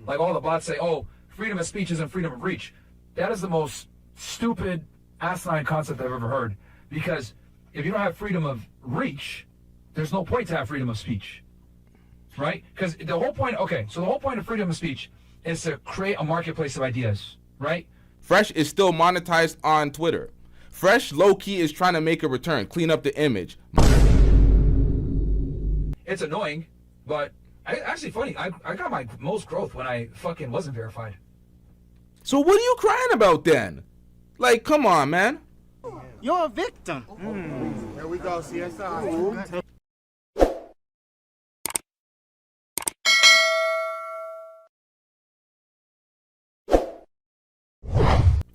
Like all the bots say, oh, freedom of speech isn't freedom of reach. That is the most stupid, asinine concept I've ever heard. Because if you don't have freedom of reach, there's no point to have freedom of speech, right? Because the whole point, so the whole point of freedom of speech is to create a marketplace of ideas, right? Fresh is still monetized on Twitter. Fresh low-key is trying to make a return, clean up the image. It's annoying, but actually funny. I got my most growth when I fucking wasn't verified. So what are you crying about then? Like, come on, man. You're a victim. Here we go, CSI.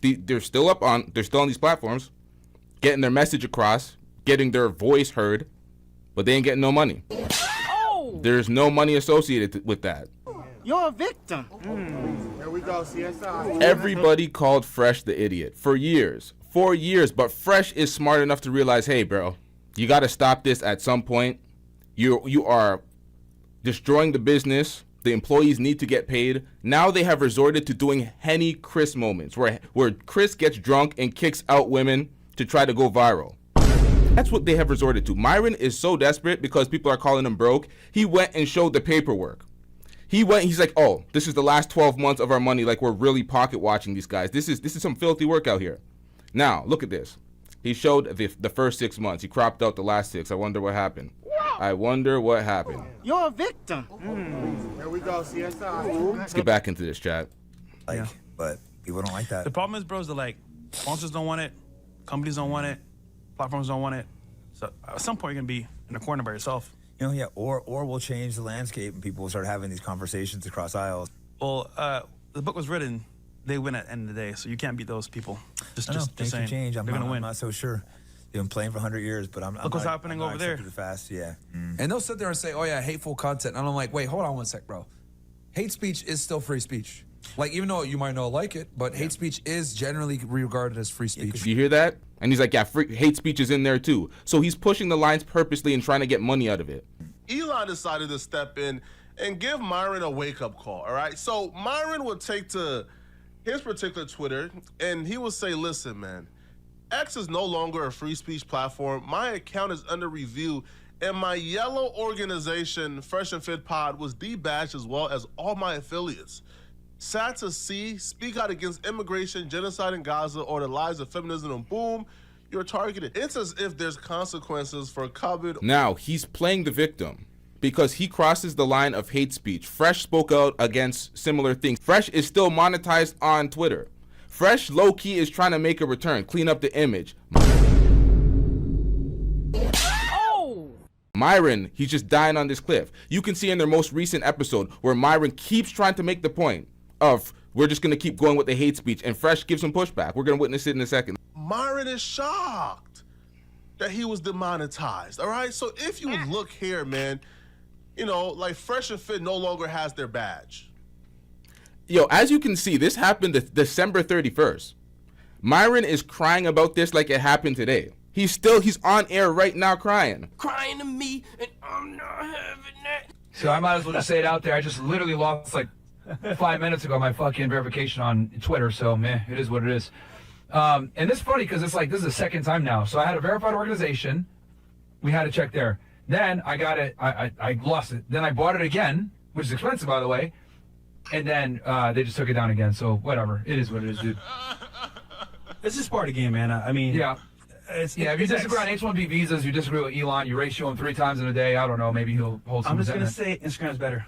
They're still on these platforms, getting their message across, getting their voice heard, but they ain't getting no money. Oh! There's no money associated with that. You're a victim. Here we go, CSI. Everybody called Fresh the idiot for years, but Fresh is smart enough to realize, hey, bro, you got to stop this at some point. You are destroying the business. The employees need to get paid. Now they have resorted to doing Henny Chris moments where Chris gets drunk and kicks out women to try to go viral. That's what they have resorted to. Myron is so desperate because people are calling him broke. He went and showed the paperwork. He's like, oh, this is the last 12 months of our money. Like, we're really pocket watching these guys. This is some filthy work out here. Now, look at this. He showed the first 6 months. He cropped out the last 6. I wonder what happened. You're a victim. Here we go, CSI. Let's get back into this, chat. But people don't like that. The problem is, bros, that like sponsors don't want it, companies don't want it, platforms don't want it. So at some point you're gonna be in a corner by yourself. You know, yeah, or we'll change the landscape and people will start having these conversations across aisles. Well, the book was written, they win at the end of the day, so you can't beat those people. Just things saying. can change. They're gonna win. I'm not so sure. They've been playing for 100 years, but Look what's happening over there. Fast, yeah. And they'll sit there and say, oh yeah, hateful content. And I'm like, wait, hold on one sec, bro. Hate speech is still free speech. Like, even though you might not like it, but hate speech is generally regarded as free speech. You hear that? And he's like, yeah, hate speech is in there too. So he's pushing the lines purposely and trying to get money out of it. Elon decided to step in and give Myron a wake-up call, all right? So Myron would take to his particular Twitter, and he would say, listen, man, X is no longer a free speech platform. My account is under review, and my yellow organization, Fresh and Fit Pod, was debadged as well as all my affiliates. Sad to see, speak out against immigration, genocide in Gaza, or the lies of feminism, and boom, you're targeted. It's as if there's consequences for COVID. Now, he's playing the victim because he crosses the line of hate speech. Fresh spoke out against similar things. Fresh is still monetized on Twitter. Fresh low-key is trying to make a return, clean up the image. Oh! Myron, he's just dying on this cliff. You can see in their most recent episode where Myron keeps trying to make the point of, we're just going to keep going with the hate speech, and Fresh gives him pushback. We're going to witness it in a second. Myron is shocked that he was demonetized, all right? So if you look here, man, you know, like Fresh and Fit no longer has their badge. Yo, as you can see, this happened December 31st. Myron is crying about this like it happened today. He's on air right now crying. Crying to me, and I'm not having that. So I might as well just say it out there. I just literally lost like 5 minutes ago my fucking verification on Twitter. So, man, it is what it is. And it's funny because it's like this is the second time now. So I had a verified organization. We had to check there. Then I got it. I lost it. Then I bought it again, which is expensive, by the way. And then they just took it down again. So whatever. It is what it is, dude. This is part of the game, man. I mean, yeah. If you disagree on H-1B visas, you disagree with Elon, you ratio him 3 times in a day. I don't know. Maybe he'll hold some I'm just going to resentment. say Instagram's better.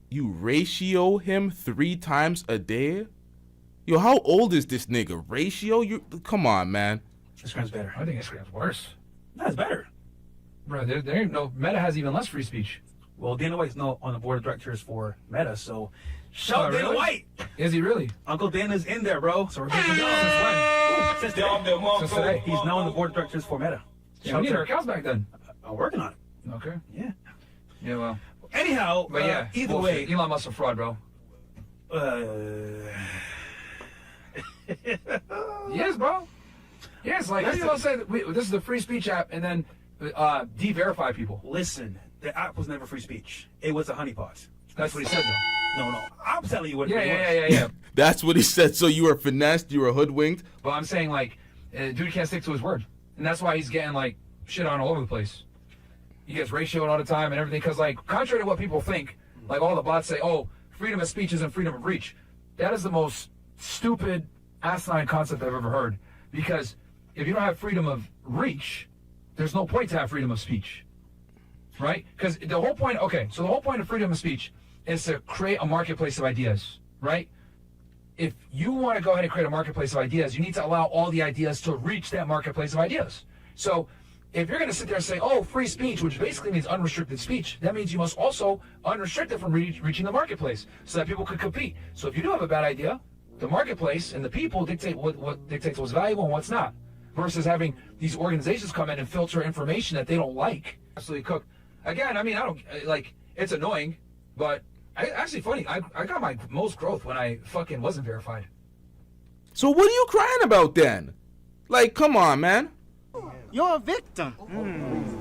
You ratio him 3 times a day? Yo, how old is this nigga? Ratio? Come on, man. Instagram's better. I think Instagram's worse. No, it's better. Bro, there ain't no... Meta has even less free speech. Well, Dana White's not on the board of directors for Meta, so shout Dana White. Is he really? Uncle Dana's in there, bro. So we're going to since today. He's now on the board of directors for Meta. Yeah, we need our accounts back then. I'm working on it. Okay. Yeah. Yeah, well. Anyhow, but yeah, either way. Elon Musk's a fraud, bro. Yes, bro. Yes, like, how do you all say that this is a free speech app and then de-verify people? Listen, the app was never free speech. It was a honeypot. That's what he said, though. No, I'm telling you what Yeah, it was. yeah. That's what he said. So you were finessed, you were hoodwinked. But I'm saying, like, dude can't stick to his word. And that's why he's getting, like, shit on all over the place. He gets ratioed all the time and everything. Because, like, contrary to what people think, like, all the bots say, oh, freedom of speech isn't freedom of reach. That is the most stupid, asinine concept I've ever heard. Because if you don't have freedom of reach, there's no point to have freedom of speech. Right? Because the whole point, so the whole point of freedom of speech is to create a marketplace of ideas, right? If you want to go ahead and create a marketplace of ideas, you need to allow all the ideas to reach that marketplace of ideas. So if you're going to sit there and say, oh, free speech, which basically means unrestricted speech, that means you must also unrestrict it from reaching the marketplace so that people could compete. So if you do have a bad idea, the marketplace and the people dictate what dictates what's valuable and what's not, versus having these organizations come in and filter information that they don't like. Absolutely cook. Again, I mean, I don't, like, it's annoying, but actually funny. I got my most growth when I fucking wasn't verified. So what are you crying about then? Like, come on, man. You're a victim.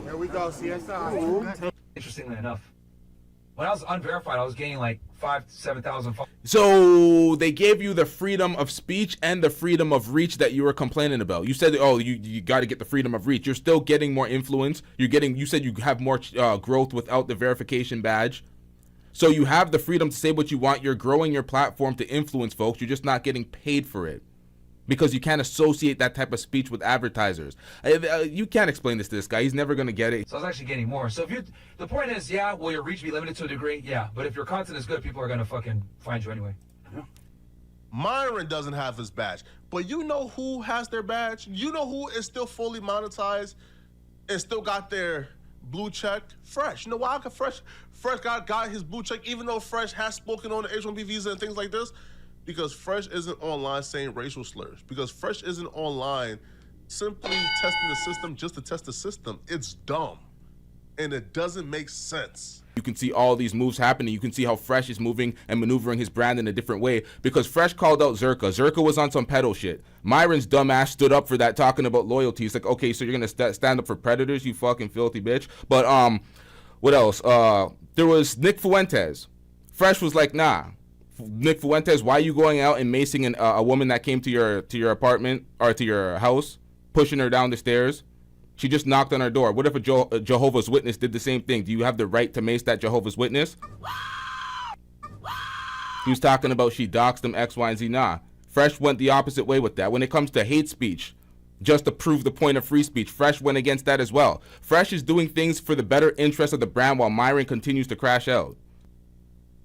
Here we go, CSI. Interestingly enough, when I was unverified, I was gaining like 5,000 to 7,000 followers. So they gave you the freedom of speech and the freedom of reach that you were complaining about. You said, oh, you got to get the freedom of reach. You're still getting more influence. You said you have more growth without the verification badge. So you have the freedom to say what you want. You're growing your platform to influence folks. You're just not getting paid for it because you can't associate that type of speech with advertisers. You can't explain this to this guy. He's never going to get it. So I was actually getting more. So if the point is, yeah, will your reach be limited to a degree? Yeah. But if your content is good, people are going to fucking find you anyway. Myron doesn't have his badge, but you know who has their badge? You know who is still fully monetized and still got their blue check? Fresh. You know why? Fresh got his blue check, even though Fresh has spoken on the H-1B visa and things like this. Because Fresh isn't online saying racial slurs. Because Fresh isn't online simply testing the system just to test the system. It's dumb. And it doesn't make sense. You can see all these moves happening. You can see how Fresh is moving and maneuvering his brand in a different way because Fresh called out Zerka. Zerka was on some pedo shit. Myron's dumbass stood up for that, talking about loyalty. It's like, okay, so you're going to stand up for predators, you fucking filthy bitch. But what else? There was Nick Fuentes. Fresh was like, nah. Nick Fuentes, why are you going out and macing a woman that came to your apartment or to your house, pushing her down the stairs? She just knocked on her door. What if a Jehovah's Witness did the same thing? Do you have the right to mace that Jehovah's Witness? He was talking about she doxed him X, Y, and Z. Nah. Fresh went the opposite way with that. When it comes to hate speech, just to prove the point of free speech, Fresh went against that as well. Fresh is doing things for the better interest of the brand while Myron continues to crash out.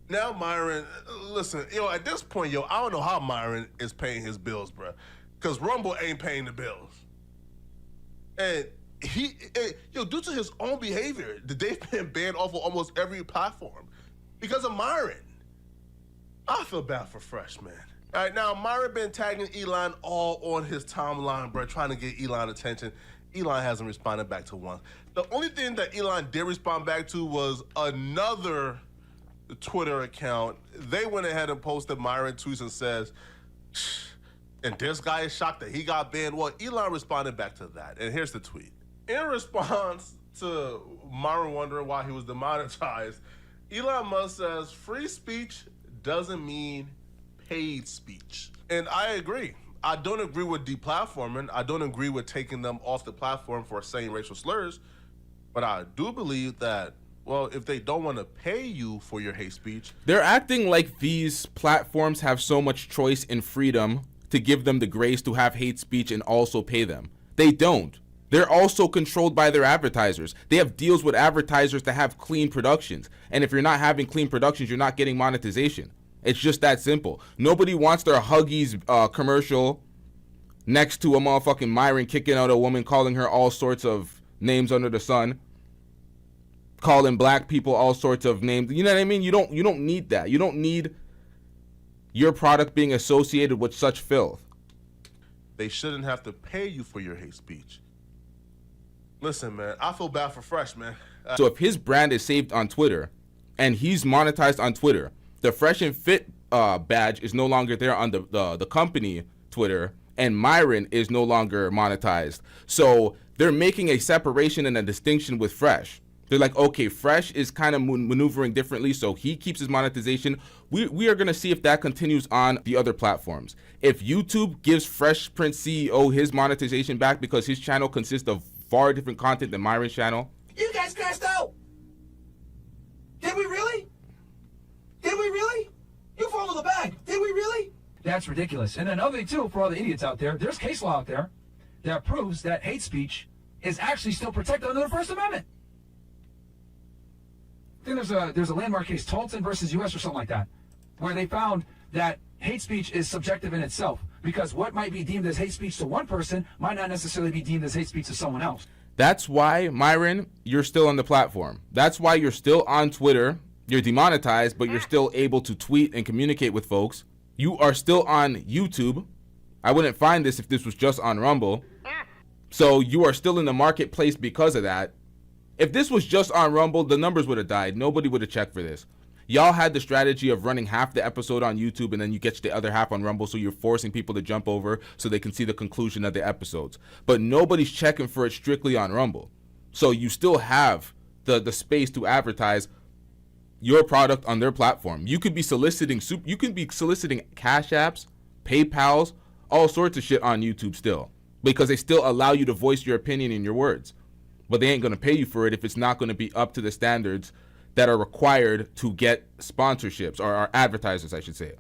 Now, Myron, listen, at this point, I don't know how Myron is paying his bills, bro. Because Rumble ain't paying the bills. And due to his own behavior, they've been banned off of almost every platform because of Myron. I feel bad for Fresh, man. All right, now, Myron been tagging Elon all on his timeline, bro, trying to get Elon attention. Elon hasn't responded back to one. The only thing that Elon did respond back to was another Twitter account. They went ahead and posted Myron tweets and says, and this guy is shocked that he got banned. Well, Elon responded back to that. And here's the tweet. In response to Myron wondering why he was demonetized, Elon Musk says, free speech doesn't mean paid speech. And I agree. I don't agree with deplatforming. I don't agree with taking them off the platform for saying racial slurs. But I do believe that, well, if they don't want to pay you for your hate speech, they're acting like these platforms have so much choice and freedom to give them the grace to have hate speech and also pay them. They don't. They're also controlled by their advertisers. They have deals with advertisers to have clean productions. And if you're not having clean productions, you're not getting monetization. It's just that simple. Nobody wants their Huggies commercial next to a motherfucking Myron kicking out a woman, calling her all sorts of names under the sun, calling black people all sorts of names. You know what I mean? You don't need that. You don't need your product being associated with such filth. They shouldn't have to pay you for your hate speech. Listen, man, I feel bad for Fresh, man. So if his brand is saved on Twitter and he's monetized on Twitter, the Fresh and Fit badge is no longer there on the company Twitter, and Myron is no longer monetized. So they're making a separation and a distinction with Fresh. They're like, okay, Fresh is kind of maneuvering differently, so he keeps his monetization. We are going to see if that continues on the other platforms. If YouTube gives Fresh Prince CEO his monetization back because his channel consists of far different content than Myron's channel. You guys crashed out! Did we really? Did we really? You follow the bag. Did we really? That's ridiculous. And another thing, too, for all the idiots out there, there's case law out there that proves that hate speech is actually still protected under the First Amendment. I think there's a landmark case, Tolton versus U.S. or something like that, where they found that hate speech is subjective in itself because what might be deemed as hate speech to one person might not necessarily be deemed as hate speech to someone else. That's why, Myron, you're still on the platform. That's why you're still on Twitter. You're demonetized, but you're still able to tweet and communicate with folks. You are still on YouTube. I wouldn't find this if this was just on Rumble. So you are still in the marketplace because of that. If this was just on Rumble, the numbers would have died. Nobody would have checked for this. Y'all had the strategy of running half the episode on YouTube and then you get the other half on Rumble, so you're forcing people to jump over so they can see the conclusion of the episodes. But nobody's checking for it strictly on Rumble. So you still have the space to advertise your product on their platform. You could be soliciting Cash Apps, PayPals, all sorts of shit on YouTube still, because they still allow you to voice your opinion in your words. But they ain't going to pay you for it if it's not going to be up to the standards that are required to get sponsorships, or advertisers, I should say.